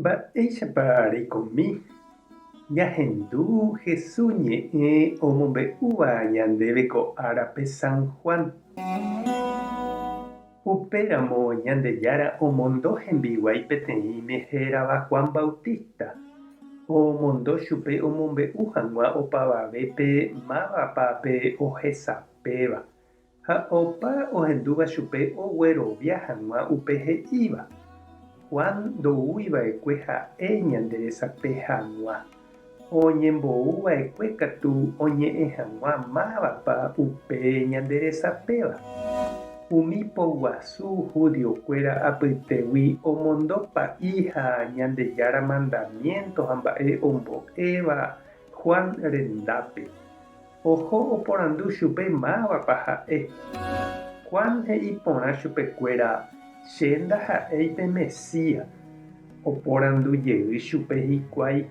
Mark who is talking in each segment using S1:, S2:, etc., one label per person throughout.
S1: Mba'éichapa reikomi ñahendu Jesús ñe'ẽ omombe'úva ñandéve ko árape San Juan. Upéramo Ñandejára omondo hembiguái peteĩme hérava Juan Bautista. Omondo chupe omombe'u hag̃ua opavavépe mávapápe ohesapéva ha opa ohendúva chupe oguerovia hag̃ua upe he'íva. Juan ndoúiva'ekue ha'e ñande resape hag̃ua. Oñembouva'ekue katu oñe'ẽ hag̃ua mávapa upe ñande resapéva. Umi poguasu judiokuéra apytégui omondo pa'i ha Ñandejára mandamiento ha mba'e ombo'éva Juan rendápe. Oho oporandu chupe mávapa ha'e. Juan he'i porã chupekuéra: che ndaha'éipe Mesías. Oporandujey chupe hikuái: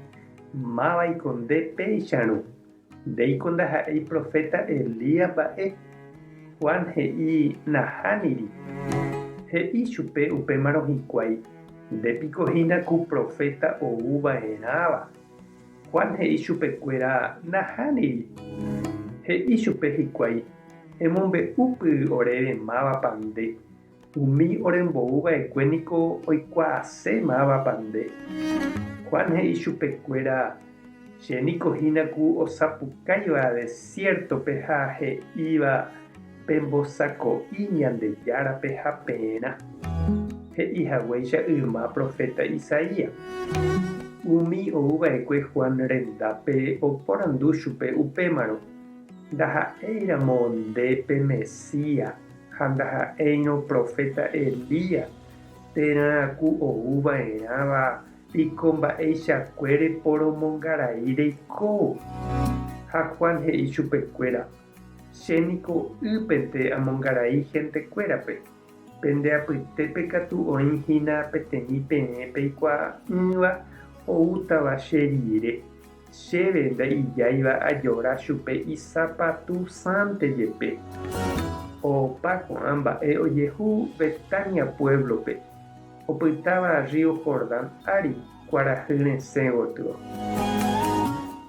S1: máva'iko nde péicharõ. Ndéiko ndaha'éi profeta Elías mba'e. Juan he'i: nahániri. He'i chupe upémarõ hikuái: ndépikohína ku profeta ouva'erãva. Juan he'i chupekuéra: nahániri. He'i chupe hikuái: emombe'úpy oréve mávapa nde. Umi orembouva'ekue niko oikuaase mávapa nde. Juan he'i chupekuéra: chénikohína ku osapukáiva desiertope ha he'íva pembosako'i Ñandejárape ha péerã. He'ihaguéicha yma profeta Isaías. Umi ouva'ekue Juan rendápe oporandu chupe upémarõ: ndaha'éiramo ndépe Mesías ha ndaha'éirõ profeta Elías. Térãraku ouva'erãva piko mba'eichakuére poromongarai reikóvo. Ha Juan he'i chupekuéra: chéniko ypente amongarai hentekuérape. Pendeapytépe katu oĩhína peteĩ peẽ peikuaa'ỹva oútava che rire. Chéve nda'ijáiva ajóra chupe isapatusãnte jepe. Opa ko'ã mba'e ojehu Betania pueblope. Opytáva Río Jordán ári kuarahy resẽ gotyo.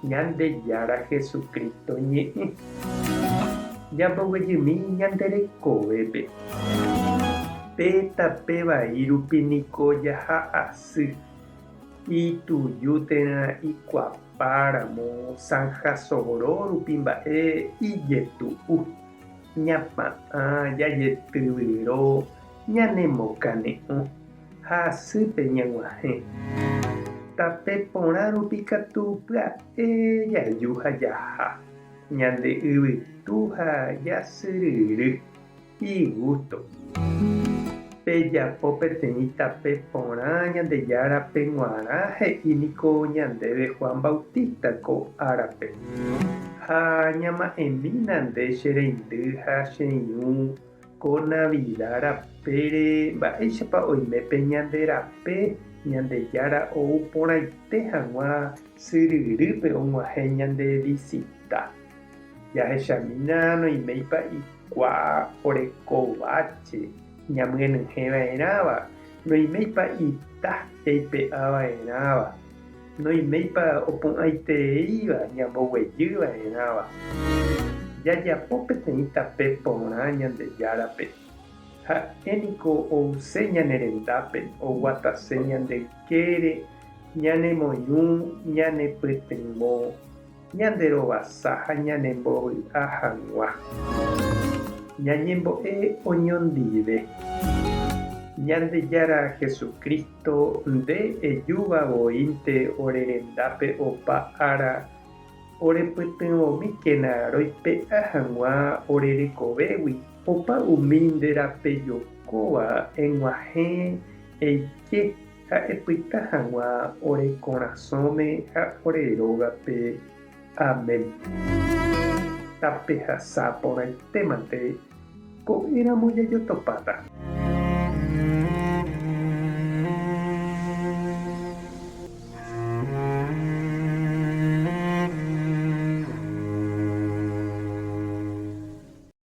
S1: Ñandejára Jesucristo ñe'ẽ. Ñamboguejymi ñande rekovépe. Pe tape vai rupi niko jaha asy. Ituju térã ikuapáramo Sanjasoro rupi mba'e ijetu'u. Ñapa'ã jajetyvyrõ ñanemokane'õ ha asýpe ñag̃uahẽ. Tape porã rupi katu pya'e jaju ha jaha. Ñande yvytu ha jasyryry. Igusto. Pejapo peteĩ tape porã Ñandejárape g̃uarã he'i niko ñandéve Juan Bautista ko árape. Ha ñama'ẽmína nde che reindy ha cheirũ ko Navidad rapére mba'éichapa oimépe ñande rape Ñandejára ou porãite hag̃ua syryrýpe og̃uahẽ ñande visita. Jahechamína noĩméipa ikuaa orekováche ñamyenyhẽva'erãva, noĩméipa ita jeipe'ava'erãva, noĩméipa opu'ãitereíva ñamboguejýva'erãva. Jajapo peteĩ tape porã Ñandejárape. Ha'éniko ouse ñane rendápe oguatase ñandekére, ñanemoirũ, ñanepytyvõ, ñanderovasa ha ñanembovy'a hag̃ua. Ñañembo'e oñondive. Ñandejára Jesucristo nde ejuvavoínte ore rendápe opa ára orepytyvõmikéna roipe'a hag̃ua orerekovégui. Opa umi nde rape jokóva eg̃uahẽ eike ha epyta hag̃ua ore korasõme ha ore rógape. Amén. Tape hasa porãitémante ko'ẽramo jajotopáta.